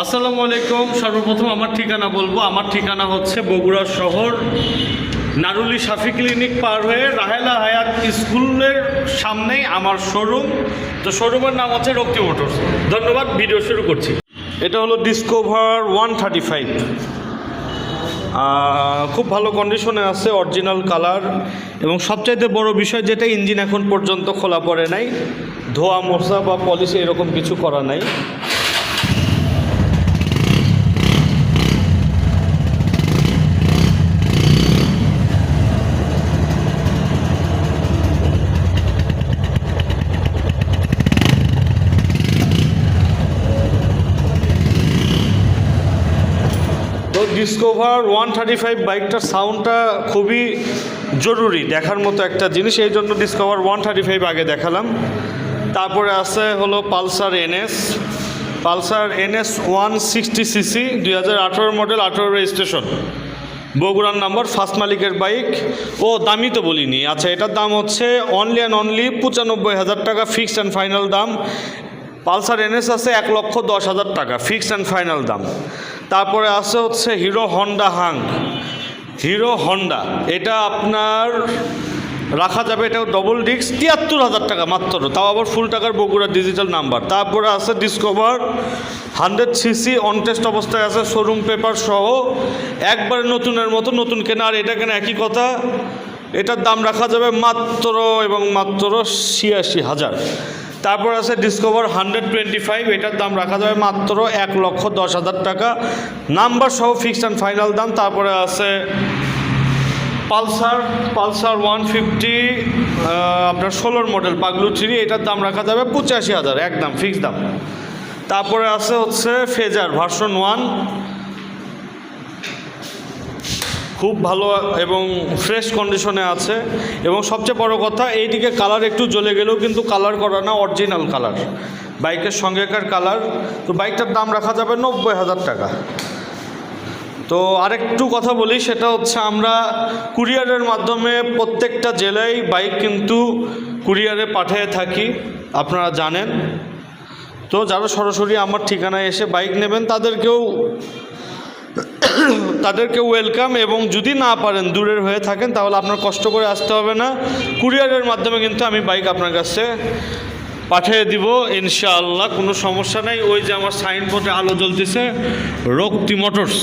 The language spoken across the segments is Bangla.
আসসালামু আলাইকুম। সর্বপ্রথম আমার ঠিকানা বলবো। আমার ঠিকানা হচ্ছে বগুড়া শহর, নারুলি শাফি ক্লিনিক পার হয়ে রাহেলা হায়াত স্কুলের সামনেই আমার শোরুম। তো শোরুমের নাম হচ্ছে রক্তি মোটরস। ধন্যবাদ। ভিডিও শুরু করছি। এটা হলো ডিসকভার 135। খুব ভালো কন্ডিশনে আছে, অরিজিনাল কালার, এবং সবচাইতে বড় বিষয় যেটা, ইঞ্জিন এখন পর্যন্ত খোলা পড়ে নাই, ধোয়া মোছা বা পলিশ এরকম কিছু করা নাই। তো ডিসকভার 135 বাইকটার সাউন্ডটা খুবই জরুরি, দেখার মতো একটা জিনিস, এই জন্য ডিসকভার 135 আগে দেখালাম। তারপরে আছে হলো Pulsar NS 160cc 2018 model, 18 registration, বগুড়ার নাম্বার, ফার্স্ট মালিকের বাইক। ও দামই তো বলিনি। আচ্ছা, এটার দাম হচ্ছে অনলি 95,000 টাকা ফিক্সড অ্যান্ড ফাইনাল দাম। পালসার এনএস আছে 1,10,000 টাকা ফিক্সড অ্যান্ড ফাইনাল দাম। তারপরে আছে হচ্ছে হিরো হন্ডা, এটা আপনার রাখা যাবে, এটাও ডবল ডিস্ক, 73,000 টাকা মাত্র, তাও আবার ফুল টাকার বগুড়া ডিজিটাল নাম্বার। তারপরে আছে ডিসকভার 100cc অন টেস্ট অবস্থায় আছে, শোরুম পেপার সহ, একবারে নতুনের মতো, নতুন কেনা। আর এটা কেনা একই কথা, এটার দাম রাখা যাবে মাত্র 86,000। তারপর আছে ডিসকভার 125, এটার দাম রাখা যাবে মাত্র 1,10,000 টাকা, নাম্বার সহ ফিক্সড অ্যান্ড ফাইনাল দাম। তারপরে আছে পালসার 150, আপনার 16 মডেল পাগলুচিরি, এটার দাম রাখা যাবে 85,000, একদম ফিক্সড দাম। তারপরে আছে হচ্ছে ফেজার ভার্সন 1, খুব ভালো এবং ফ্রেশ কন্ডিশনে আছে। এবং সবচেয়ে বড় কথা, এইদিকে কালার একটু জ্বলে গেলেও কিন্তু কালার করা না, অরিজিনাল কালার, বাইকের সঙ্গেকার কালার। তো বাইকটার দাম রাখা যাবে 90,000 টাকা। তো আরেকটু কথা বলি, সেটা হচ্ছে আমরা কুরিয়ারের মাধ্যমে প্রত্যেকটা জেলায় বাইক কিন্তু কুরিয়ারে পাঠিয়ে থাকি, আপনারা জানেন। তো যারা সরাসরি আমার ঠিকানায় এসে বাইক নেবেন তাদেরকে ওয়েলকাম। এবং যদি না পারেন, দূরের হয়ে থাকেন, তাহলে আপনার কষ্ট করে আসতে হবে না, কুরিয়ারের মাধ্যমে কিন্তু আমি বাইক আপনার কাছে পাঠিয়ে দিব ইনশাআল্লাহ, কোনো সমস্যা নাই। ওই যে আমার সাইনবোর্ডে আলো জ্বলতেছে, রক্তি মোটরস।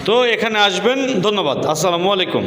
তো এখানে আসবেন। ধন্যবাদ। আসসালামু আলাইকুম।